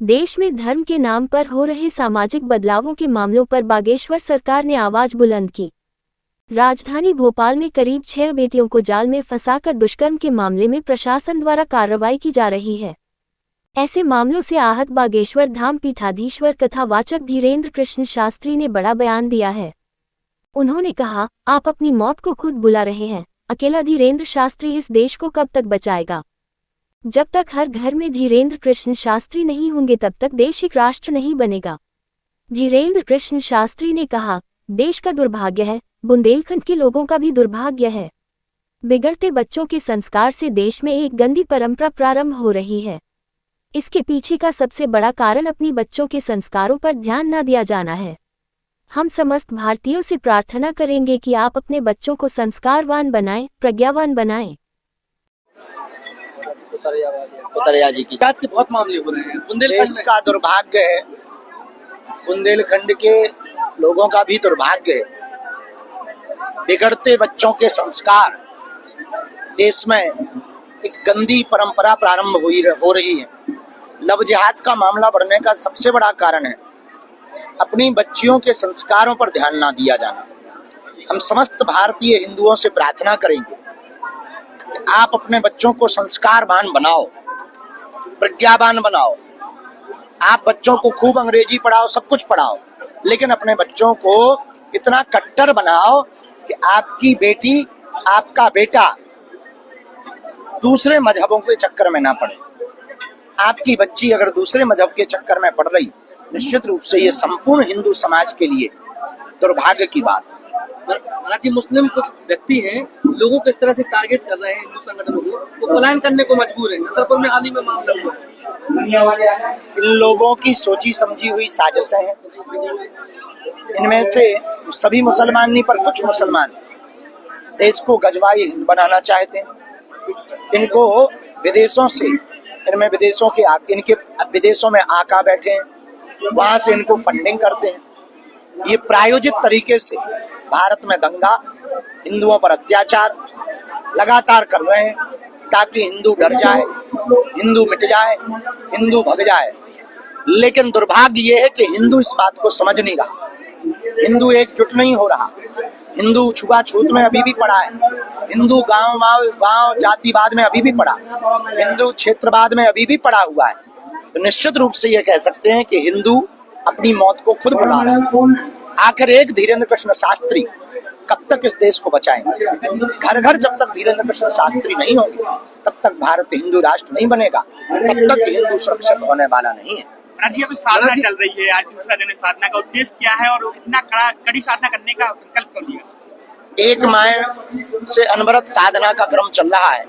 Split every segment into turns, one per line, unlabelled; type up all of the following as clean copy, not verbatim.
देश में धर्म के नाम पर हो रहे सामाजिक बदलावों के मामलों पर बागेश्वर सरकार ने आवाज बुलंद की। राजधानी भोपाल में करीब 6 बेटियों को जाल में फंसाकर दुष्कर्म के मामले में प्रशासन द्वारा कार्रवाई की जा रही है। ऐसे मामलों से आहत बागेश्वर धाम पीठाधीश्वर कथावाचक धीरेन्द्र कृष्ण शास्त्री ने बड़ा बयान दिया है। उन्होंने कहा, आप अपनी मौत को खुद बुला रहे हैं। अकेला धीरेन्द्र शास्त्री इस देश को कब तक बचाएगा? जब तक हर घर में धीरेन्द्र कृष्ण शास्त्री नहीं होंगे तब तक देश एक राष्ट्र नहीं बनेगा। धीरेन्द्र कृष्ण शास्त्री ने कहा, देश का दुर्भाग्य है, बुंदेलखंड के लोगों का भी दुर्भाग्य है। बिगड़ते बच्चों के संस्कार से देश में एक गंदी परंपरा प्रारंभ हो रही है। इसके पीछे का सबसे बड़ा कारण अपनी बच्चों के संस्कारों पर ध्यान न दिया जाना है। हम समस्त भारतीयों से प्रार्थना करेंगे कि आप अपने बच्चों को संस्कारवान बनाएं, प्रज्ञावान बनाएं।
उतरिया जी की
के बहुत मामले हो रहे हैं बुंदेलखंड
देश का दुर्भाग्य है, बुंदेलखंड के लोगों का भी दुर्भाग्य है। बिगड़ते बच्चों के संस्कार, देश में एक गंदी परंपरा प्रारंभ हो रही है। लव जिहाद का मामला बढ़ने का सबसे बड़ा कारण है अपनी बच्चियों के संस्कारों पर ध्यान ना दिया जाना। हम समस्त भारतीय हिंदुओं से प्रार्थना करेंगे कि आप अपने बच्चों को संस्कारवान बनाओ, प्रज्ञावान बनाओ। आप बच्चों को खूब अंग्रेजी पढ़ाओ, सब कुछ पढ़ाओ, लेकिन अपने बच्चों को इतना कट्टर बनाओ कि आपकी बेटी, आपका बेटा दूसरे मजहबों के चक्कर में ना पड़े। आपकी बच्ची अगर दूसरे मजहब के चक्कर में पड़ रही, निश्चित रूप से ये संपूर्ण हिंदू समाज के लिए दुर्भाग्य की बात है।
हालांकि मुस्लिम कुछ व्यक्ति हैं, लोगों को इस तरह से टारगेट कर रहे हैं, हिंदू संगठनों को, वो पलायन करने को मजबूर हैं। छतरपुर में हाल ही में मामला हुआ है।
इन लोगों की सोची समझी हुई साजिशें हैं। इनमें से सभी मुसलमान नहीं, पर कुछ मुसलमान देश को गजवाई हिंद बनाना चाहते हैं। इनको विदेशों से, इनमें विदेशों के इनके विदेशों में आका बैठे हैं, वहां से इनको फंडिंग करते हैं। ये प्रायोजित तरीके से भारत में दंगा, हिंदुओं पर अत्याचार लगातार कर रहे हैं ताकि हिंदू डर जाए, हिंदू मिट जाए, हिंदू भग जाए। लेकिन दुर्भाग्य ये है कि हिंदू इस बात को समझ नहीं रहा, हिंदू एकजुट नहीं हो रहा। हिंदू छुआछूत में अभी भी पड़ा है, हिंदू गांव जातिवाद में अभी भी पड़ा, हिंदू क्षेत्रवाद में अभी भी पड़ा हुआ है। तो निश्चित रूप से ये कह सकते हैं कि हिंदू अपनी मौत को खुद बुला रहे हैं। आखिर एक धीरेन्द्र कृष्ण शास्त्री कब तक इस देश को बचाएंगे? घर घर जब तक धीरेन्द्र कृष्ण शास्त्री नहीं होंगे तब तक भारत हिंदू राष्ट्र नहीं बनेगा, तब तक हिंदू सुरक्षित होने वाला नहीं है।
अभी साधना चल रही है, आज दूसरा दिन है। साधना का उद्देश्य क्या है और कितना कड़ी साधना करने का संकल्प कर लिया?
1 माह से अनवरत साधना का क्रम चल रहा है।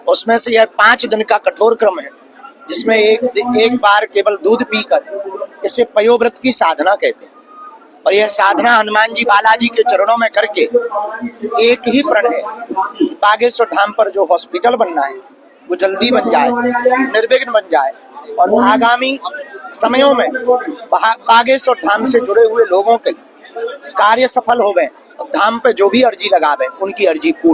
उसमें से यह 5 दिन का कठोर क्रम है, जिसमें एक बार केवल दूध पीकर, इसे पयोव्रत की साधना कहते हैं। और यह साधना हनुमान जी बालाजी के चरणों में करके एक ही प्रण है, बागेश्वर धाम पर जो हॉस्पिटल बनना है वो जल्दी बन जाए, निर्विघ्न बन जाए, और आगामी समयों में बागेश्वर धाम से जुड़े हुए लोगों के कार्य सफल हो गए, और धाम पे जो भी अर्जी लगावे उनकी अर्जी पूर्ण